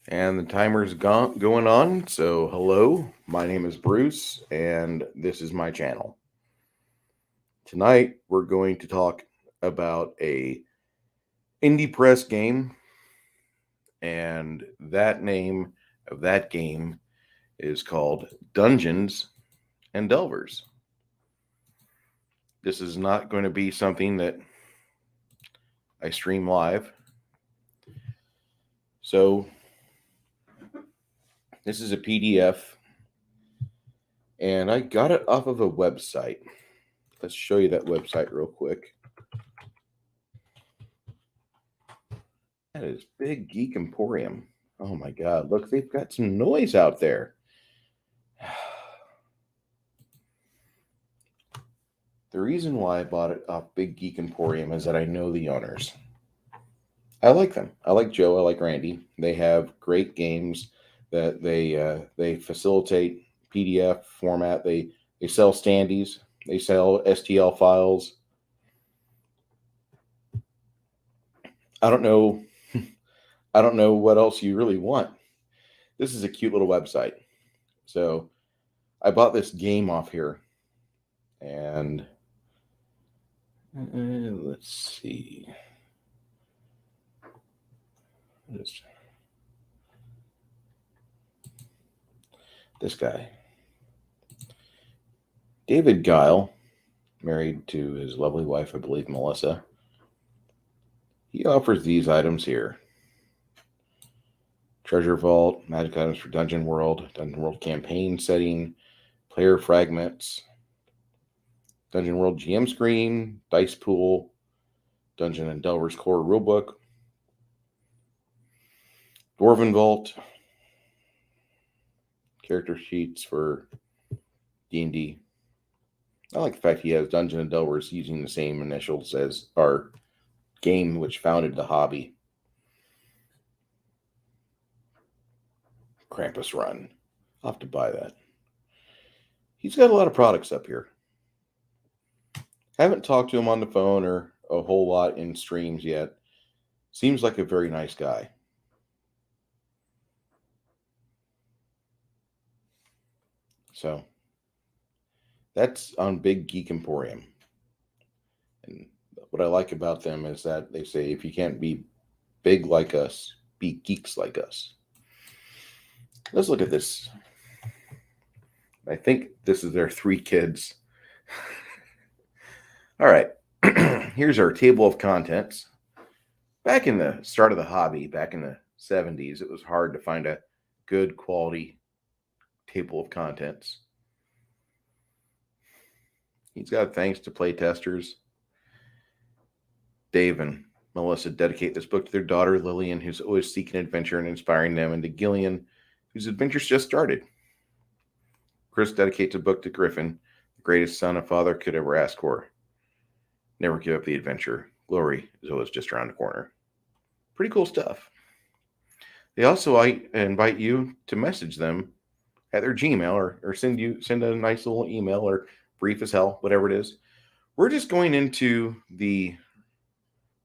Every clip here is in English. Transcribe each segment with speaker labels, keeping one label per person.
Speaker 1: And the timer's going on. So, hello, my name is Bruce, and this is my channel. Tonight, we're going to talk about a indie press game, and that name of that game is called Dungeons and Delvers. This is not going to be something that I stream live. So, this is a PDF, and I got it off of a website. Let's show you that website real quick. That is Big Geek Emporium. Oh my God, look, they've got some noise out there. The reason why I bought it off Big Geek Emporium is that I know the owners. I like them. I like Joe. I like Randy. They have great games that they facilitate PDF format. They sell standees. They sell STL files. I don't know. I don't know what else you really want. This is a cute little website. So I bought this game off here, and let's see. This guy, David Guyll, married to his lovely wife, I believe, Melissa. He offers these items here: Treasure Vault, magic items for Dungeon World campaign setting, player fragments, Dungeon World GM screen, dice pool, Dungeon and Delvers core rulebook, Dwarven Vault, character sheets for D&D. I like the fact he has Dungeon and Delvers using the same initials as our game which founded the hobby. Krampus Run. I'll have to buy that. He's got a lot of products up here. Haven't talked to him on the phone or a whole lot in streams yet. Seems like a very nice guy. So that's on Big Geek Emporium. And what I like about them is that they say if you can't be big like us, be geeks like us. Let's look at this. I think this is their 3 kids. All right. Here's our table of contents. Back in the start of the hobby, back in the 70s, it was hard to find a good quality table of contents. He's got thanks to playtesters. Dave and Melissa dedicate this book to their daughter, Lillian, who's always seeking adventure and inspiring them, and to Gillian, whose adventures just started. Chris dedicates a book to Griffin, the greatest son a father could ever ask for. Never give up the adventure. Glory is always just around the corner. Pretty cool stuff. They also invite you to message them at their Gmail or send a nice little email or brief as hell, whatever it is. We're just going into we're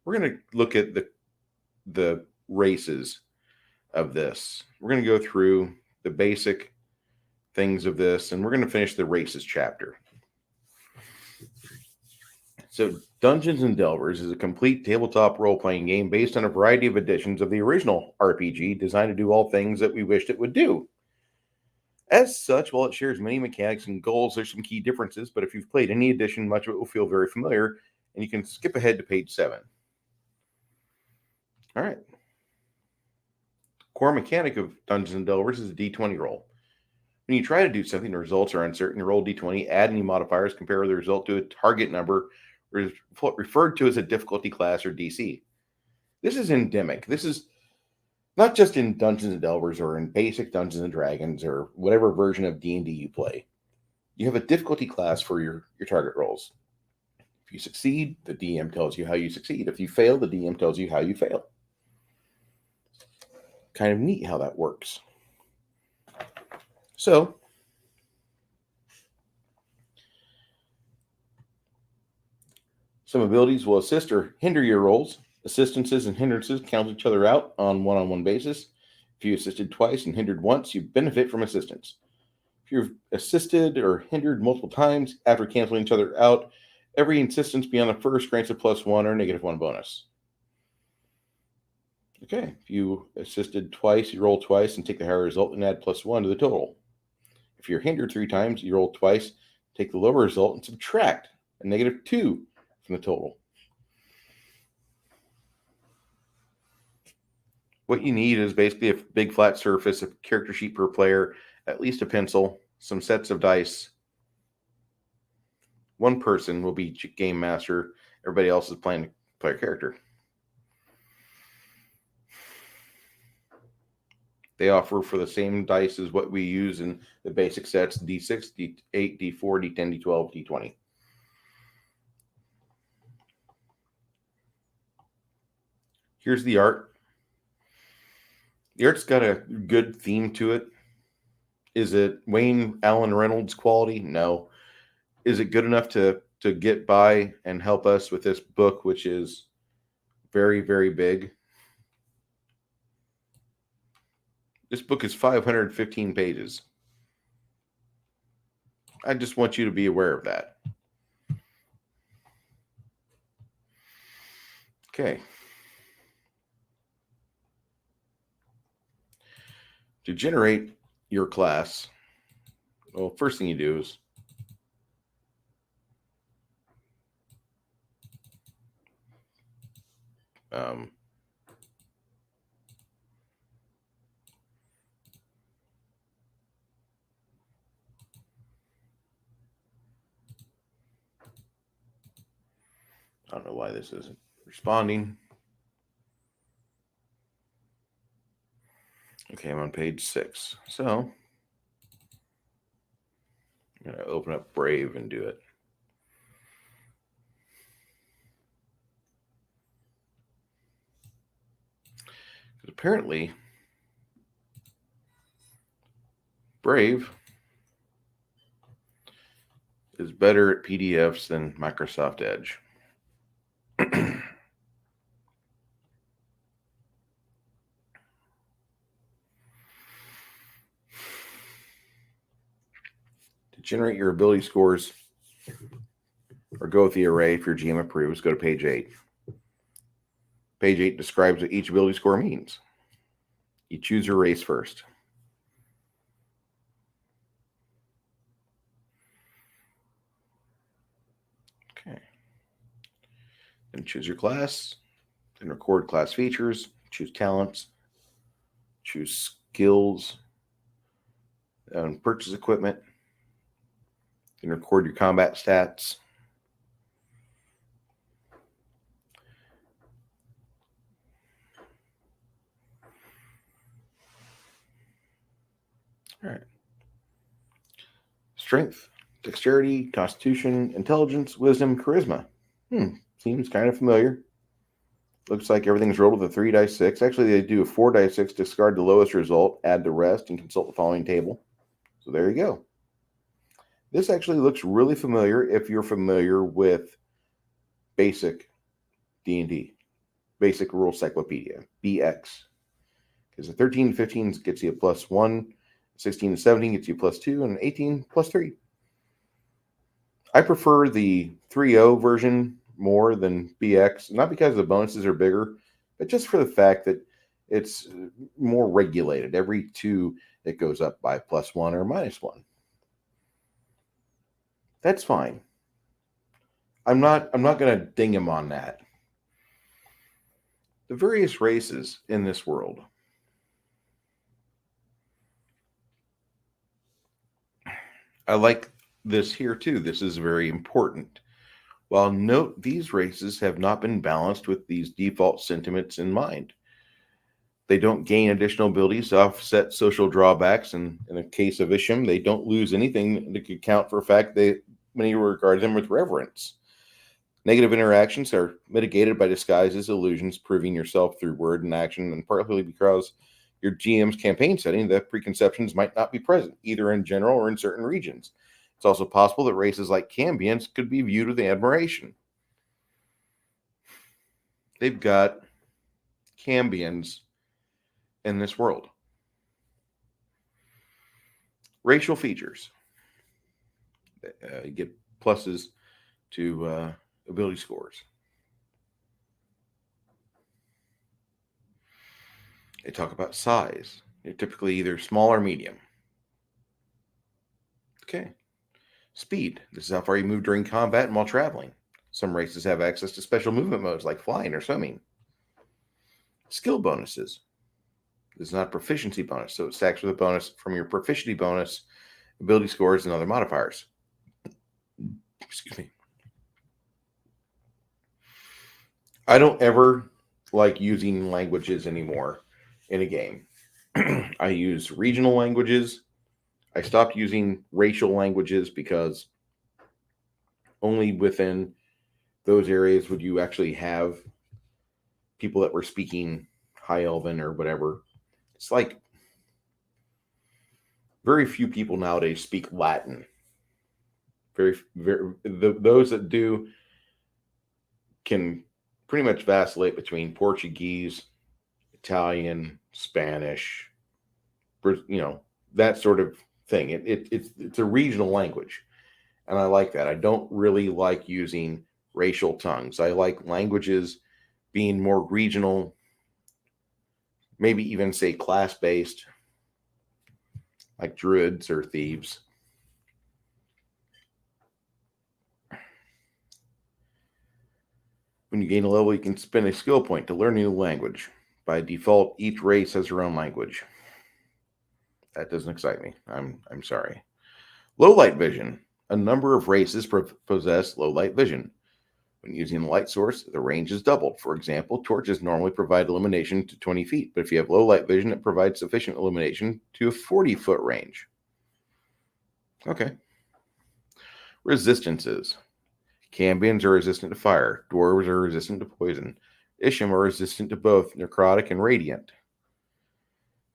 Speaker 1: going to look at the races of this. We're going to go through the basic things of this, and we're going to finish the races chapter. So Dungeons and Delvers is a complete tabletop role-playing game based on a variety of editions of the original RPG designed to do all things that we wished it would do. As such, while it shares many mechanics and goals, there's some key differences, but if you've played any edition, much of it will feel very familiar, and you can skip ahead to page 7. All right. Core mechanic of Dungeons and Delvers is a d20 roll. When you try to do something, the results are uncertain. Roll d20, add any modifiers, compare the result to a target number, referred to as a difficulty class or DC. This is endemic. This is not just in Dungeons and Delvers or in basic Dungeons and Dragons or whatever version of D&D you play. You have a difficulty class for your target rolls. If you succeed, the DM tells you how you succeed. If you fail, the DM tells you how you fail. Kind of neat how that works. So, some abilities will assist or hinder your rolls. Assistances and hindrances cancel each other out on one-on-one basis. If you assisted twice and hindered once, you benefit from assistance. If you've assisted or hindered multiple times after canceling each other out, every insistence beyond the first grants a +1 or -1 bonus. Okay, if you assisted twice, you roll twice and take the higher result and add +1 to the total. If you're hindered 3 times, you roll twice, take the lower result and subtract a -2 from the total. What you need is basically a big flat surface, a character sheet per player, at least a pencil, some sets of dice. One person will be game master. Everybody else is playing to play a character. They offer for the same dice as what we use in the basic sets: D6, D8, D4, D10, D12, D20. Here's the art. The art's got a good theme to it. Is it Wayne Allen Reynolds quality? No. Is it good enough to get by and help us with this book, which is very, very big? This book is 515 pages. I just want you to be aware of that. Okay. To generate your class, well, first thing you do is I don't know why this isn't responding. Okay, I'm on page 6. So I'm going to open up Brave and do it. Because apparently Brave is better at PDFs than Microsoft Edge. To generate your ability scores, or go with the array if your GM approves, go to page 8. Page 8 describes what each ability score means. You choose your race first. Okay. Then choose your class. Then record class features. Choose talents. Choose skills. And purchase equipment. Then record your combat stats. All right. Strength, dexterity, constitution, intelligence, wisdom, charisma. Seems kind of familiar. Looks like everything's rolled with a 3 dice 6. Actually, they do a 4 dice 6, discard the lowest result, add the rest, and consult the following table. So there you go. This actually looks really familiar if you're familiar with basic D&D, basic rule cyclopedia, BX. Because the 13 to 15 gets you a +1, 16 to 17 gets you +2, and 18 +3. I prefer the 3.0 version more than BX, not because the bonuses are bigger, but just for the fact that it's more regulated. Every 2, it goes up by +1 or -1. That's fine. I'm not going to ding him on that. The various races in this world. I like this here too. This is very important. While note these races have not been balanced with these default sentiments in mind. They don't gain additional abilities to offset social drawbacks, and in the case of Isham, they don't lose anything that could count for the fact that many regard them with reverence. Negative interactions are mitigated by disguises, illusions, proving yourself through word and action, and partly because your GM's campaign setting, the preconceptions might not be present, either in general or in certain regions. It's also possible that races like Cambians could be viewed with admiration. They've got Cambians in this world. Racial features. You get pluses to ability scores. They talk about size. They're typically either small or medium. Okay. Speed. This is how far you move during combat and while traveling. Some races have access to special movement modes like flying or swimming. Skill bonuses. This is not a proficiency bonus, so it stacks with a bonus from your proficiency bonus, ability scores, and other modifiers. Excuse me. I don't ever like using languages anymore in a game. I use regional languages. I stopped using racial languages because only within those areas would you actually have people that were speaking High Elven or whatever. It's like very few people nowadays speak Latin. Those that do can pretty much vacillate between Portuguese, Italian, Spanish, that sort of thing. It's a regional language, and I like that. I don't really like using racial tongues. I like languages being more regional, maybe even say class-based, like druids or thieves. When you gain a level, you can spend a skill point to learn a new language. By default, each race has their own language. That doesn't excite me. I'm sorry. Low light vision. A number of races possess low light vision. When using a light source, the range is doubled. For example, torches normally provide illumination to 20 feet, but if you have low light vision, it provides sufficient illumination to a 40-foot range. Okay. Resistances. Cambians are resistant to fire. Dwarves are resistant to poison. Isham are resistant to both necrotic and radiant.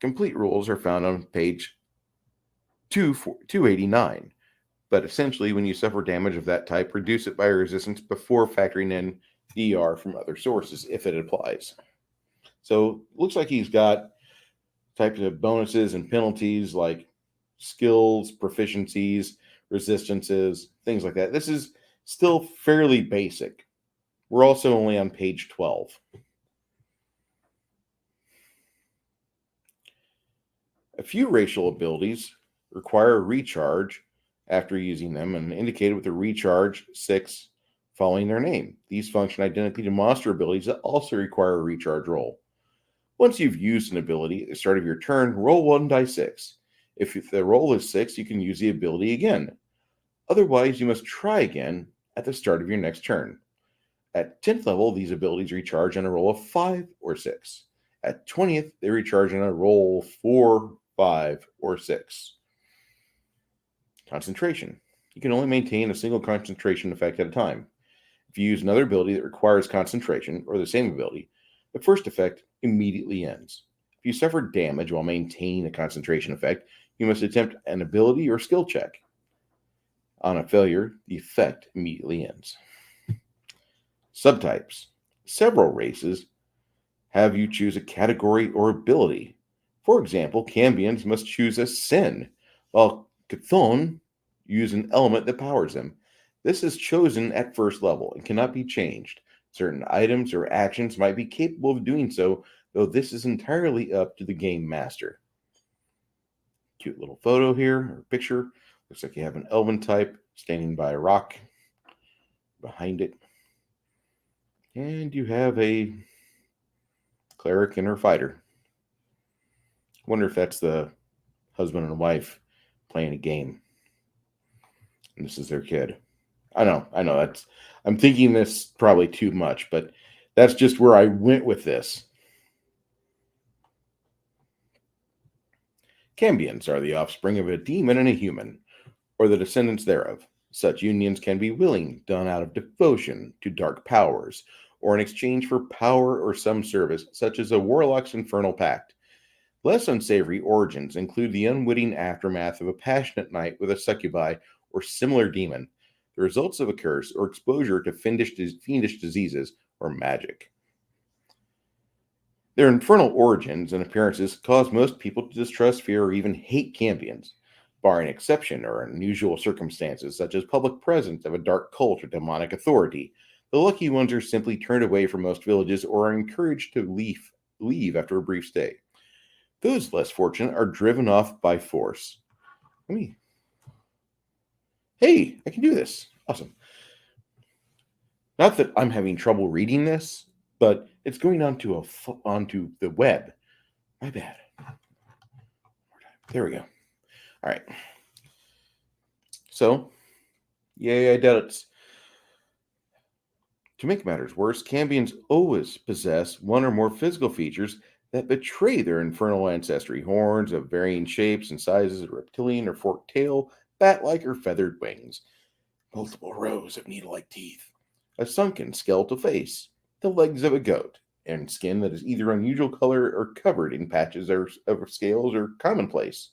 Speaker 1: Complete rules are found on page 289. But essentially, when you suffer damage of that type, reduce it by resistance before factoring in DR from other sources, if it applies. So, looks like he's got types of bonuses and penalties like skills, proficiencies, resistances, things like that. This is still fairly basic. We're also only on page 12. A few racial abilities require a recharge after using them and indicated with a recharge 6 following their name. These function identically to monster abilities that also require a recharge roll. Once you've used an ability at the start of your turn, roll 1 die 6. If the roll is 6, you can use the ability again. Otherwise, you must try again at the start of your next turn. At 10th level, these abilities recharge on a roll of 5 or 6. At 20th, they recharge on a roll 4, 5, or 6. Concentration. You can only maintain a single concentration effect at a time. If you use another ability that requires concentration, or the same ability, the first effect immediately ends. If you suffer damage while maintaining a concentration effect, you must attempt an ability or skill check. On a failure, the effect immediately ends. Subtypes. Several races have you choose a category or ability. For example, Cambians must choose a sin, while Chthon use an element that powers them. This is chosen at first level and cannot be changed. Certain items or actions might be capable of doing so, though this is entirely up to the game master. Cute little photo here, or picture. Looks like you have an elven type standing by a rock behind it. And you have a cleric and her fighter. Wonder if that's the husband and wife playing a game. And this is their kid. I know. I'm thinking this probably too much, but that's just where I went with this. Cambians are the offspring of a demon and a human, or the descendants thereof. Such unions can be willing, done out of devotion to dark powers, or in exchange for power or some service, such as a warlock's infernal pact. Less unsavory origins include the unwitting aftermath of a passionate night with a succubi or similar demon, the results of a curse or exposure to fiendish diseases or magic. Their infernal origins and appearances cause most people to distrust, fear, or even hate Cambians. barring exception or unusual circumstances, such as public presence of a dark cult or demonic authority. The lucky ones are simply turned away from most villages or are encouraged to leave after a brief stay. Those less fortunate are driven off by force. Hey, I can do this. Awesome. Not that I'm having trouble reading this, but it's going onto the web. My bad. There we go. All right. So, yay, I doubt it's. To make matters worse, Cambians always possess one or more physical features that betray their infernal ancestry. Horns of varying shapes and sizes, a reptilian or forked tail, bat-like or feathered wings, multiple rows of needle-like teeth, a sunken skeletal face, the legs of a goat, and skin that is either unusual color or covered in patches of scales or commonplace.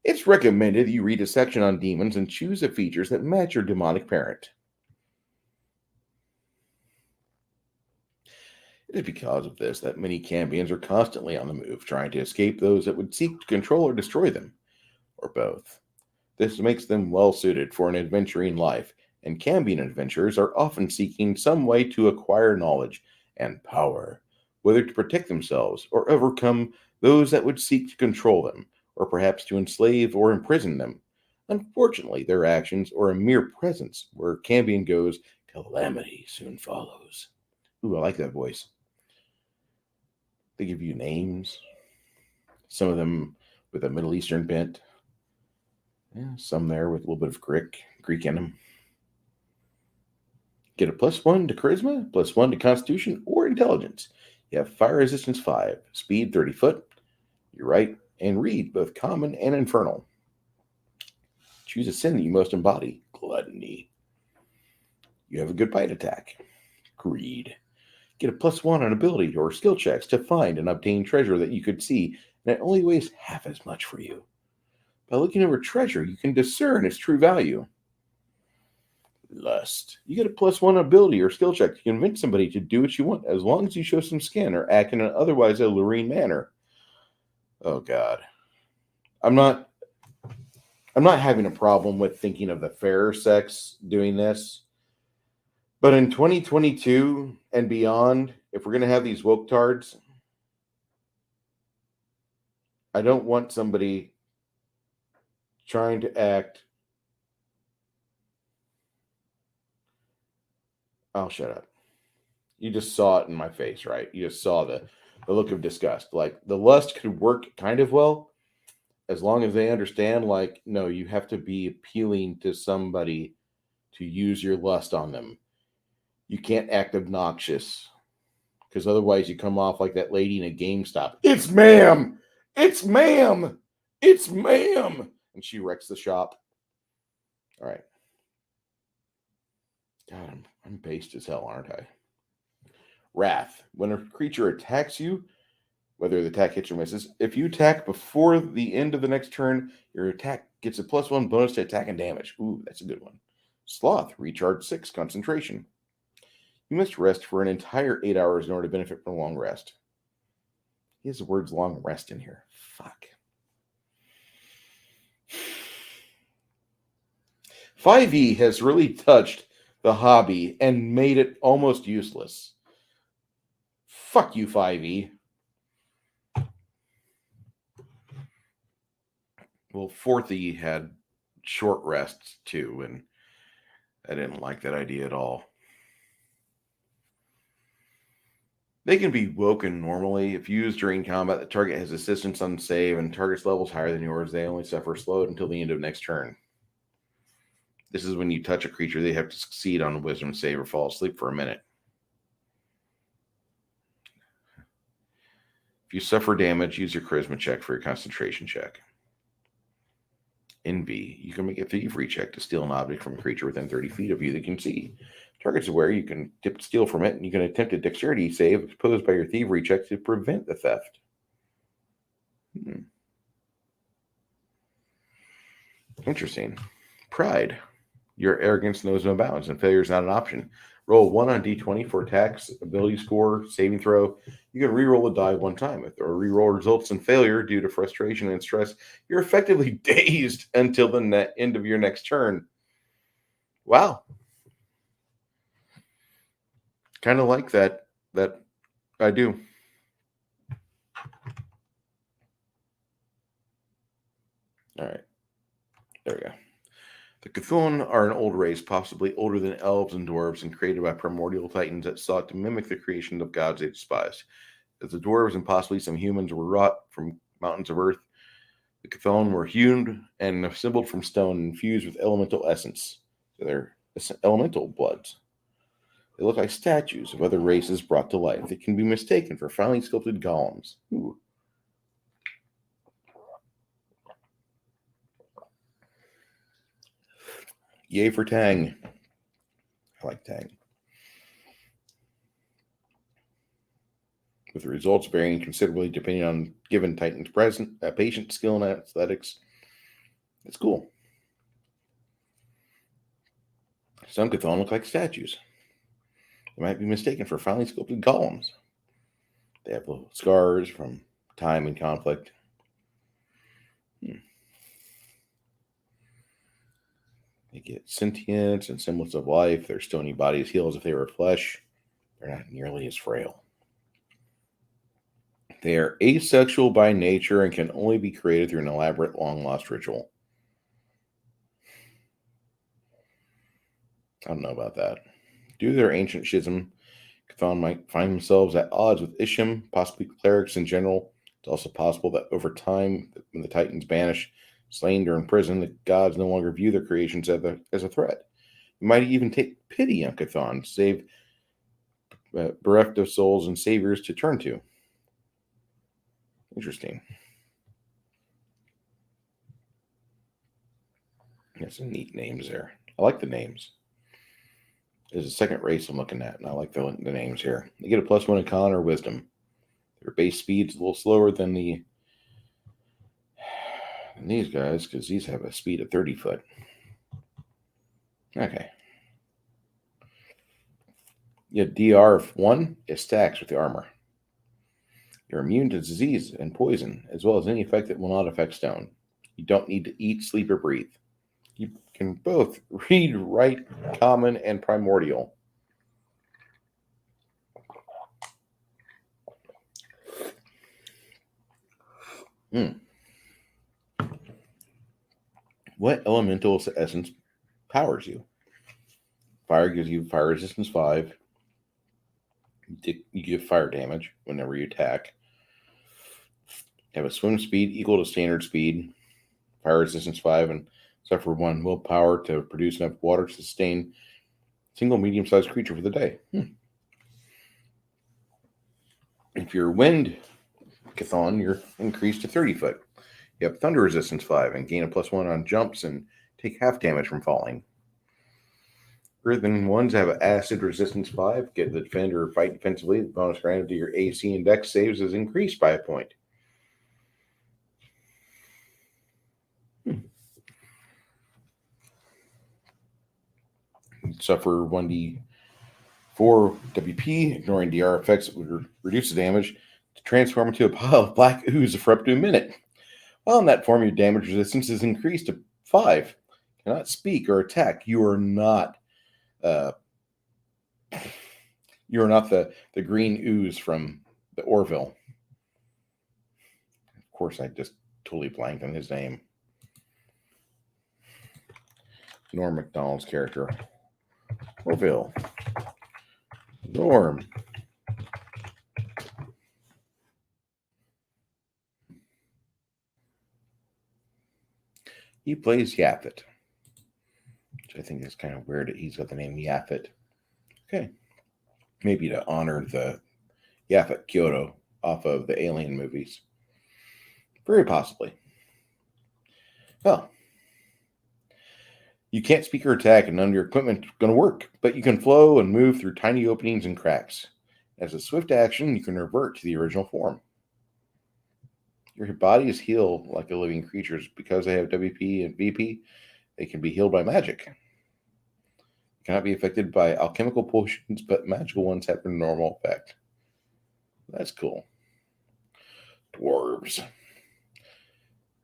Speaker 1: It's recommended that you read a section on demons and choose the features that match your demonic parent. It is because of this that many Cambians are constantly on the move, trying to escape those that would seek to control or destroy them, or both. This makes them well suited for an adventuring life, and Cambian adventurers are often seeking some way to acquire knowledge and power, whether to protect themselves or overcome those that would seek to control them, or perhaps to enslave or imprison them. Unfortunately, their actions or a mere presence where Cambian goes, calamity soon follows. Ooh, I like that voice. They give you names, some of them with a Middle Eastern bent. Yeah, some there with a little bit of Greek in them. Get a +1 to charisma, +1 to constitution or intelligence. You have fire resistance 5, speed 30 foot. You write and read both common and infernal. Choose a sin that you most embody, gluttony. You have a good bite attack, greed. Get a +1 on ability or skill checks to find and obtain treasure that you could see, and it only weighs half as much for you. By looking over treasure, you can discern its true value. Lust. You get a +1 ability or skill check to convince somebody to do what you want, as long as you show some skin or act in an otherwise alluring manner. Oh God. I'm not having a problem with thinking of the fairer sex doing this. But in 2022 and beyond, if we're going to have these woke tards, I don't want somebody trying to act. I'll shut up. You just saw it in my face, right? You just saw the look of disgust. Like, the lust could work kind of well as long as they understand, like, no, you have to be appealing to somebody to use your lust on them. You can't act obnoxious, because otherwise you come off like that lady in a GameStop. It's ma'am! It's ma'am! It's ma'am! And she wrecks the shop. All right. God, I'm based as hell, aren't I? Wrath. When a creature attacks you, whether the attack hits or misses, if you attack before the end of the next turn, your attack gets a +1 bonus to attack and damage. Ooh, that's a good one. Sloth. Recharge 6. Concentration. You must rest for an entire 8 hours in order to benefit from a long rest. He has the words long rest in here. Fuck. 5e has really touched the hobby and made it almost useless. Fuck you, 5e. Well, 4th had short rests too, and I didn't like that idea at all. They can be woken normally. If used during combat, the target has assistance on save and target's levels higher than yours. They only suffer slowed until the end of next turn. This is when you touch a creature, they have to succeed on a wisdom save or fall asleep for a minute. If you suffer damage, use your charisma check for your concentration check. In B, you can make a thievery check to steal an object from a creature within 30 feet of you that you can see. Target's aware, you can steal from it, and you can attempt a dexterity save opposed by your thievery check to prevent the theft. Interesting. Pride. Your arrogance knows no bounds, and failure is not an option. Roll 1 on d20 for attacks, ability score, saving throw. You can re-roll the die one time. If the re-roll results in failure due to frustration and stress, you're effectively dazed until the end of your next turn. Wow. Kind of like that I do. All right. There we go. The Cthulhu are an old race, possibly older than elves and dwarves, and created by primordial titans that sought to mimic the creation of gods they despised. As the dwarves and possibly some humans were wrought from mountains of earth, the Cthulhu were hewn and assembled from stone and infused with elemental essence. So they're elemental bloods. They look like statues of other races brought to life. They can be mistaken for finely sculpted golems. Ooh. Yay for Tang. I like Tang. With the results varying considerably depending on given Titan's patient skill and athletics. It's cool. Some Cthulhu look like statues. They might be mistaken for finely sculpted golems. They have little scars from time and conflict. They get sentience and semblance of life. Their stony bodies heal as if they were flesh. They're not nearly as frail. They are asexual by nature and can only be created through an elaborate, long-lost ritual. I don't know about that. Due to their ancient schism, Cthulhu might find themselves at odds with Isham, possibly clerics in general. It's also possible that over time, when the Titans banish, slain, or imprisoned, the gods no longer view their creations as a threat. You might even take pity on Cthulhu, save bereft of souls and saviors to turn to. Interesting. There's some neat names there. I like the names. There's a second race I'm looking at, and I like the names here. They get a +1 in con or wisdom. Their base speed's a little slower than these guys, because these have a speed of 30 foot. Okay. Yeah, DR1, it stacks with the armor. You're immune to disease and poison, as well as any effect that will not affect stone. You don't need to eat, sleep, or breathe. You can both read, write, common, and primordial. What elemental essence powers you? Fire gives you fire resistance 5. You give fire damage whenever you attack. You have a swim speed equal to standard speed, fire resistance 5, and suffer 1 willpower to produce enough water to sustain a single medium-sized creature for the day. If you're wind Cthulhu, you're increased to 30 foot. You have thunder resistance 5 and gain a +1 on jumps and take half damage from falling. Earthen ones have acid resistance 5. Get the defend or fight defensively. The bonus granted to your AC and Dex saves is increased by a point. Suffer 1d4 WP, ignoring DR effects that would reduce the damage, to transform into a pile of black ooze for up to a minute. While in that form, your damage resistance is increased to 5. Cannot speak or attack. You are not the green ooze from the Orville. Of course, I just totally blanked on his name. Norm Macdonald's character. Orville. Norm. He plays Yaphet, which I think is kind of weird that he's got the name Yaphet. Okay. Maybe to honor the Yaphet Kyoto off of the Alien movies. Very possibly. Well, you can't speak or attack, and none of your equipment is going to work, but you can flow and move through tiny openings and cracks. As a swift action, you can revert to the original form. Your bodies heal like a living creatures because they have WP and VP. They can be healed by magic. Cannot be affected by alchemical potions, but magical ones have a normal effect. That's cool. Dwarves.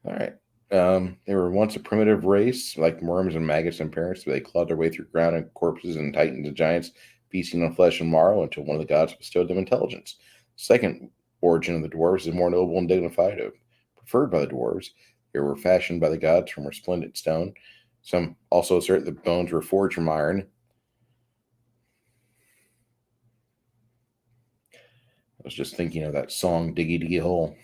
Speaker 1: All right. They were once a primitive race, like worms and maggots and parents, but they clawed their way through ground and corpses and titans and giants, feasting on flesh and marrow until one of the gods bestowed them intelligence. Second origin of the dwarves is more noble and dignified. Preferred by the dwarves, they were fashioned by the gods from resplendent stone. Some also assert that bones were forged from iron. I was just thinking of that song, Diggy Diggy Hole.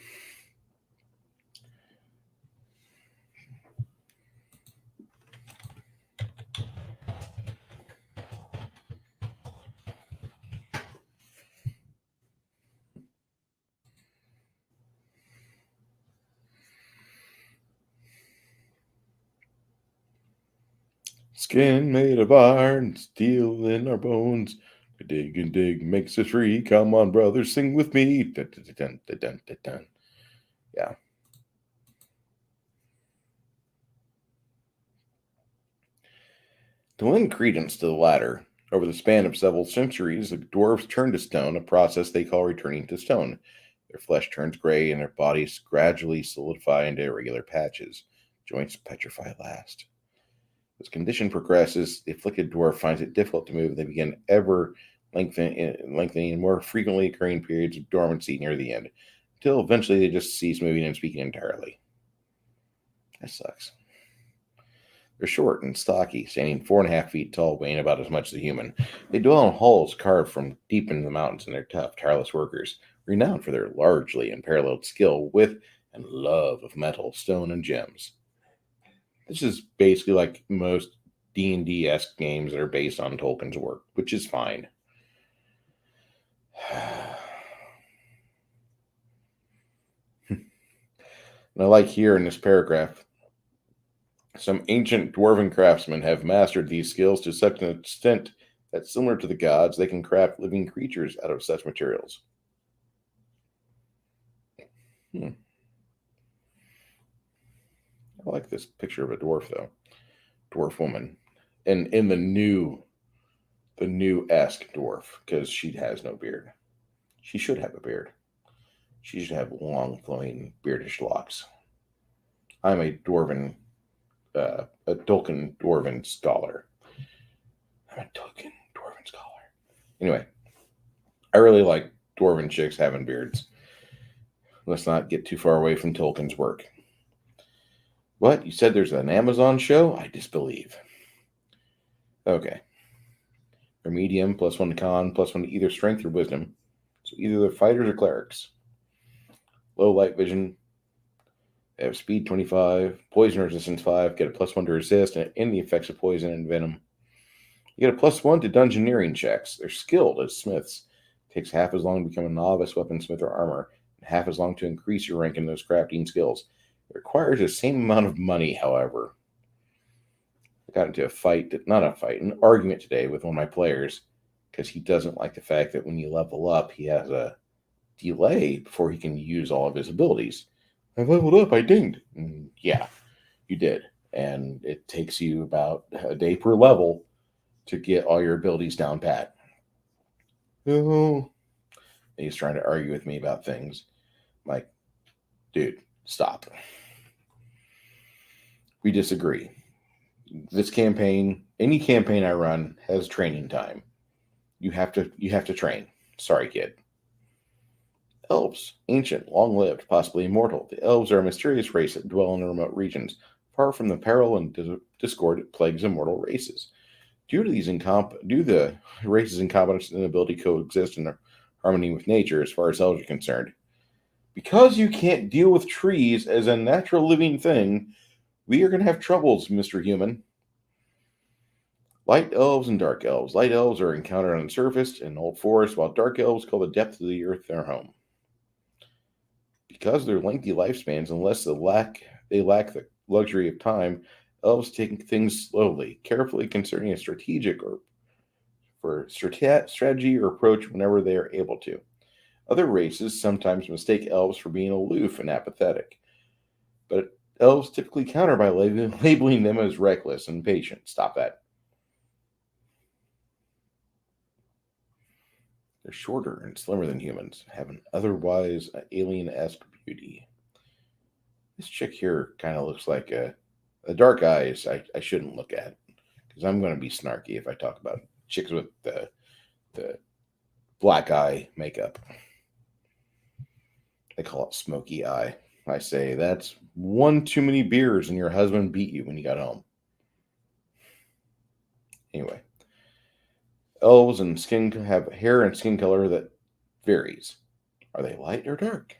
Speaker 1: Skin made of iron, steel in our bones. Dig and dig makes us free. Come on, brothers, sing with me. Dun, dun, dun, dun, dun, dun, dun. Yeah. To lend credence to the latter, over the span of several centuries, the dwarves turn to stone, a process they call returning to stone. Their flesh turns gray and their bodies gradually solidify into irregular patches. Joints petrify at last. As condition progresses, the afflicted dwarf finds it difficult to move. They begin ever lengthening and more frequently occurring periods of dormancy near the end, until eventually they just cease moving and speaking entirely. That sucks. They're short and stocky, standing 4.5 feet tall, weighing about as much as a human. They dwell in halls carved from deep into the mountains, and they're tough, tireless workers, renowned for their largely unparalleled skill with and love of metal, stone, and gems. This is basically like most D&D-esque games that are based on Tolkien's work, which is fine. And I like here in this paragraph, some ancient dwarven craftsmen have mastered these skills to such an extent that, similar to the gods, they can craft living creatures out of such materials. I like this picture of a dwarf, though. Dwarf woman. And in the new-esque dwarf, because she has no beard. She should have a beard. She should have long, flowing, beardish locks. I'm a Tolkien dwarven scholar. Anyway, I really like dwarven chicks having beards. Let's not get too far away from Tolkien's work. What? You said there's an Amazon show? I disbelieve. Okay. They're medium, +1 to con, +1 to either strength or wisdom. So either they're fighters or clerics. Low light vision. They have speed 25, poison resistance 5, get a +1 to resist and the effects of poison and venom. You get a +1 to dungeoneering checks. They're skilled as smiths. It takes half as long to become a novice weaponsmith or armor, and half as long to increase your rank in those crafting skills. It requires the same amount of money, however. I got into an argument today with one of my players because he doesn't like the fact that when you level up, he has a delay before he can use all of his abilities. I leveled up, I dinged. Yeah, you did. And it takes you about a day per level to get all your abilities down pat. Oh, he's trying to argue with me about things. I'm like, dude, stop. We disagree. This campaign, any campaign I run, has training time. You have to train. Sorry, kid. Elves, ancient, long-lived, possibly immortal. The elves are a mysterious race that dwell in remote regions, far from the peril and discord that plagues immortal races. Due to the race's incompetence and inability to coexist in harmony with nature, as far as elves are concerned. Because you can't deal with trees as a natural living thing, we are going to have troubles, Mr. Human. Light elves and dark elves. Light elves are encountered on the surface in old forests, while dark elves call the depth of the earth their home. Because of their lengthy lifespans, unless they lack the luxury of time, elves take things slowly, carefully concerning a strategy or approach whenever they are able to. Other races sometimes mistake elves for being aloof and apathetic, but elves typically counter by labeling them as reckless and impatient. Stop that. They're shorter and slimmer than humans, have an otherwise alien-esque beauty. This chick here kind of looks like the dark eyes I shouldn't look at, because I'm going to be snarky if I talk about chicks with the black eye makeup. They call it smoky eye. I say that's one too many beers and your husband beat you when you got home. Anyway, elves and skin have hair and skin color that varies. Are they light or dark?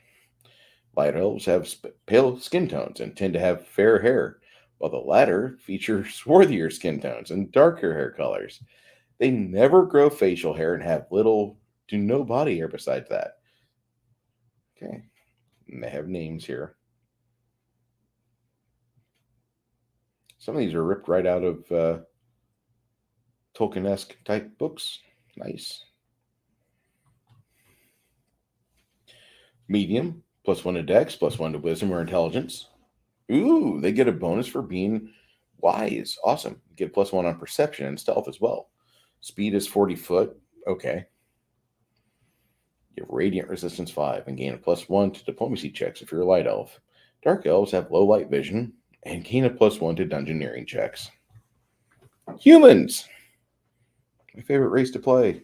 Speaker 1: Light elves have pale skin tones and tend to have fair hair, while the latter feature swarthier skin tones and darker hair colors. They never grow facial hair and have little to no body hair besides that. Okay, and they have names here. Some of these are ripped right out of Tolkien-esque type books. Nice. Medium, +1 to dex, +1 to wisdom or intelligence. Ooh, they get a bonus for being wise. Awesome. You get +1 on perception and stealth as well. Speed is 40 foot. Okay. You have radiant resistance 5 and gain a +1 to diplomacy checks if you're a light elf. Dark elves have low light vision and gain a +1 to dungeoneering checks. Humans! My favorite race to play.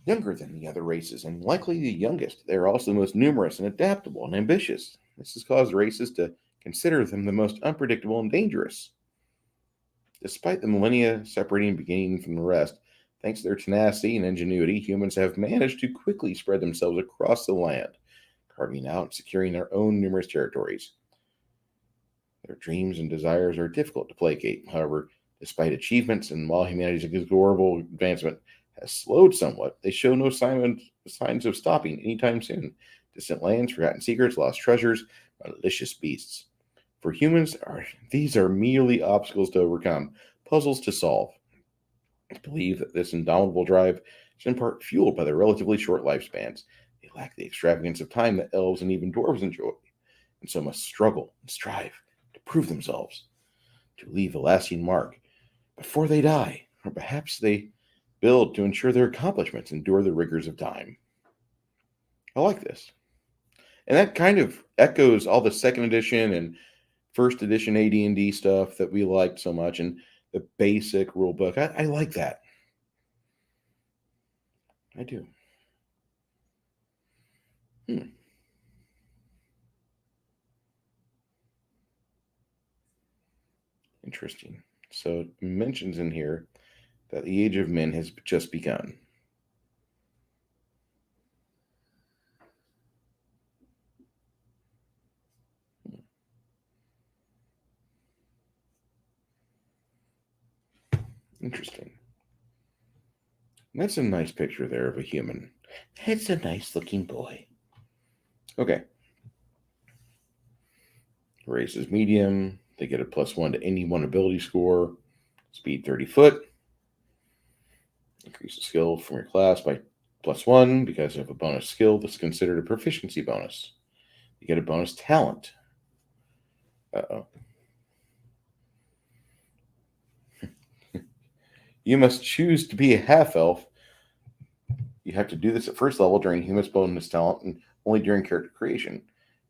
Speaker 1: Younger than the other races and likely the youngest, they are also the most numerous and adaptable and ambitious. This has caused races to consider them the most unpredictable and dangerous. Despite the millennia separating and beginning from the rest, thanks to their tenacity and ingenuity, humans have managed to quickly spread themselves across the land, carving out and securing their own numerous territories. Their dreams and desires are difficult to placate. However, despite achievements and while humanity's global advancement has slowed somewhat, they show no signs of stopping anytime soon. Distant lands, forgotten secrets, lost treasures, malicious beasts. For humans, these are merely obstacles to overcome, puzzles to solve. I believe that this indomitable drive is in part fueled by their relatively short lifespans. They lack the extravagance of time that elves and even dwarves enjoy, and so must struggle and strive to prove themselves, to leave a lasting mark before they die, or perhaps they build to ensure their accomplishments endure the rigors of time. I like this. And that kind of echoes all the second edition and first edition AD&D stuff that we liked so much, and the basic rule book. I like that. I do. Interesting. So it mentions in here that the age of men has just begun. Interesting. That's a nice picture there of a human. It's a nice looking boy. Okay. Race is medium. They get a +1 to any one ability score. Speed 30 foot. Increase the skill from your class by +1 because of a bonus skill that's considered a proficiency bonus. You get a bonus talent. Uh-oh. You must choose to be a half-elf. You have to do this at first level during human's bonus talent and only during character creation.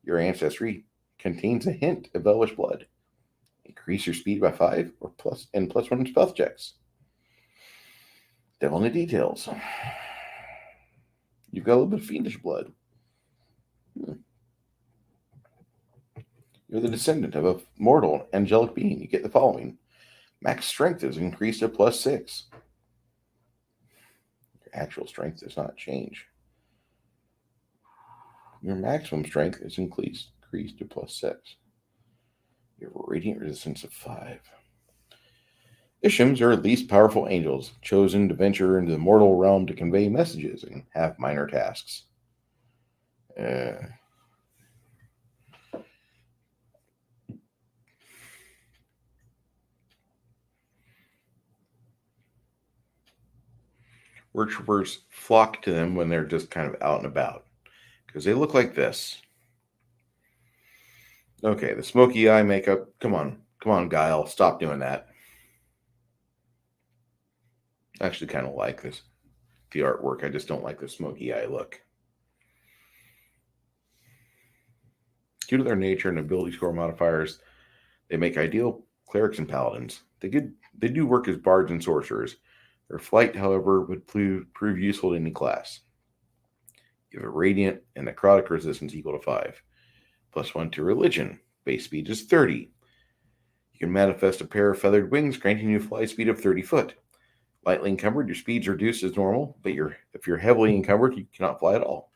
Speaker 1: Your ancestry contains a hint of elvish blood. Increase your speed by 5 or +1 in stealth checks. Devil in the details. You've got a little bit of fiendish blood. You're the descendant of a mortal angelic being. You get the following. Max strength is increased to +6. Your actual strength does not change. Your maximum strength is increased to +6. You have a radiant resistance of 5. Ishams are least powerful angels, chosen to venture into the mortal realm to convey messages and have minor tasks. Worshippers flock to them when they're just kind of out and about, because they look like this. Okay, the smoky eye makeup. Come on, Guyll, stop doing that. I actually kind of like this. the artwork. I just don't like the smoky eye look. Due to their nature and ability score modifiers, they make ideal clerics and paladins. They do work as bards and sorcerers. Their flight, however, would prove useful to any class. You have a radiant and necrotic resistance equal to 5. +1 to religion. Base speed is 30. You can manifest a pair of feathered wings, granting you a fly speed of 30 foot. Lightly encumbered, your speed's reduced as normal, but if you're heavily encumbered, you cannot fly at all.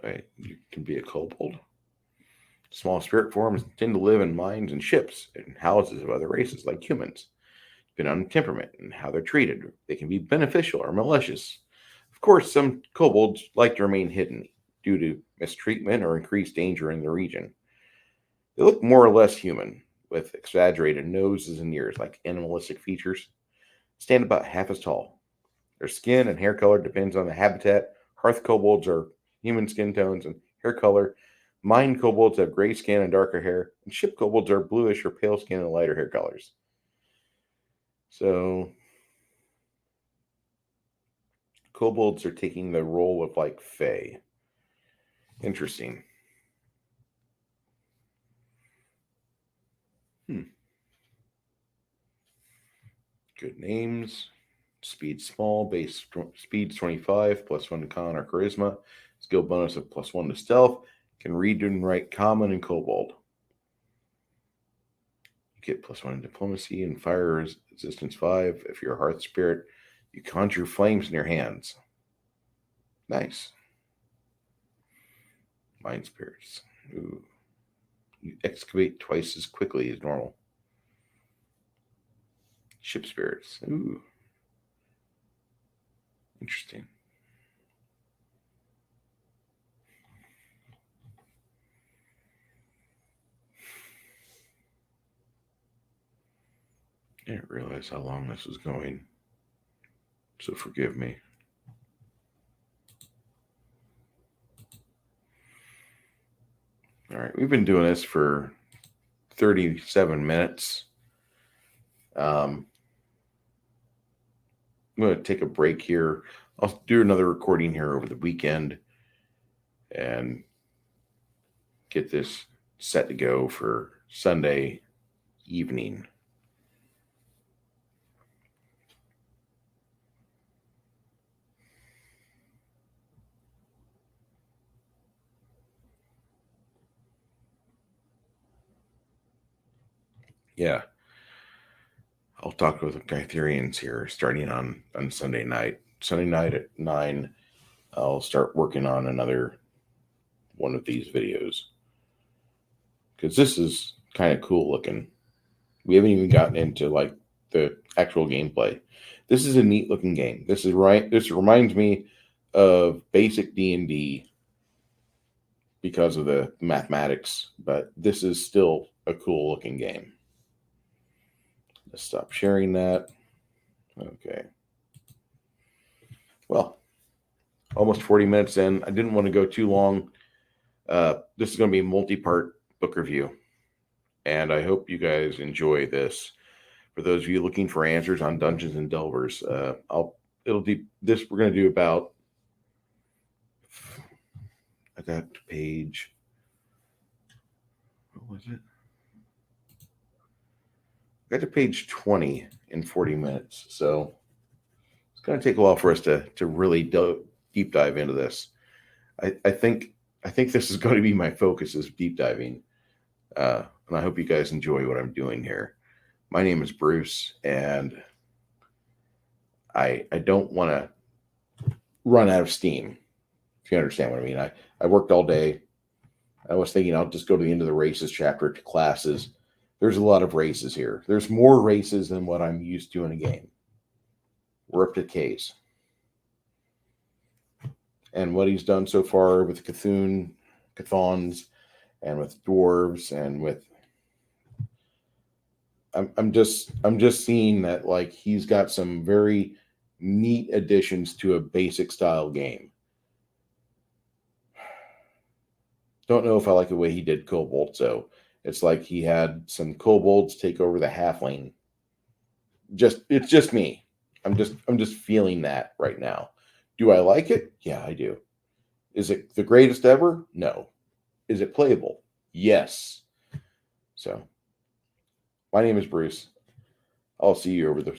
Speaker 1: Right, you can be a kobold. Small spirit forms tend to live in mines and ships and houses of other races like humans. Depending on temperament and how they're treated, they can be beneficial or malicious. Of course, some kobolds like to remain hidden due to mistreatment or increased danger in the region. They look more or less human, with exaggerated noses and ears like animalistic features, stand about half as tall. Their skin and hair color depends on the habitat. Hearth kobolds are human skin tones and hair color. Mine kobolds have gray skin and darker hair, and ship kobolds are bluish or pale skin and lighter hair colors. So, kobolds are taking the role of like fae. Interesting. Good names. Speed small, base speed 25, +1 to con or charisma. Skill bonus of +1 to stealth. Can read and write common and kobold. You get +1 in diplomacy and fire resistance 5. If you're a hearth spirit, you conjure flames in your hands. Nice. Mind spirits. Ooh. You excavate twice as quickly as normal. Ship spirits. Ooh. Interesting. I didn't realize how long this was going, so forgive me. All right, we've been doing this for 37 minutes. I'm going to take a break here. I'll do another recording here over the weekend and get this set to go for Sunday evening. Yeah. I'll talk with the Gytherians here starting on Sunday night. Sunday night at 9, I'll start working on another one of these videos. Because this is kind of cool looking. We haven't even gotten into like the actual gameplay. This is a neat looking game. This reminds me of basic D&D because of the mathematics, but this is still a cool looking game. Let's stop sharing that. Okay. Well, almost 40 minutes in. I didn't want to go too long. This is going to be a multi-part book review, and I hope you guys enjoy this. For those of you looking for answers on Dungeons and Delvers, we're going to do about, I got to page, what was it? I got to page 20 in 40 minutes. So it's going to take a while for us to really deep dive into this. I think this is going to be my focus, is deep diving. And I hope you guys enjoy what I'm doing here. My name is Bruce, and I don't want to run out of steam, if you understand what I mean. I worked all day. I was thinking I'll just go to the end of the races chapter to classes. There's a lot of races here. There's more races than what I'm used to in a game. We're up to K's. And what he's done so far with Chthons, and with Dwarves, and with... I'm just seeing that like he's got some very neat additions to a basic style game. Don't know if I like the way he did Kobold, so It's like he had some kobolds take over the halfling. It's just me. I'm just feeling that right now. Do I like it? Yeah, I do. Is it the greatest ever? No. Is it playable? Yes. So, my name is Bruce. I'll see you over the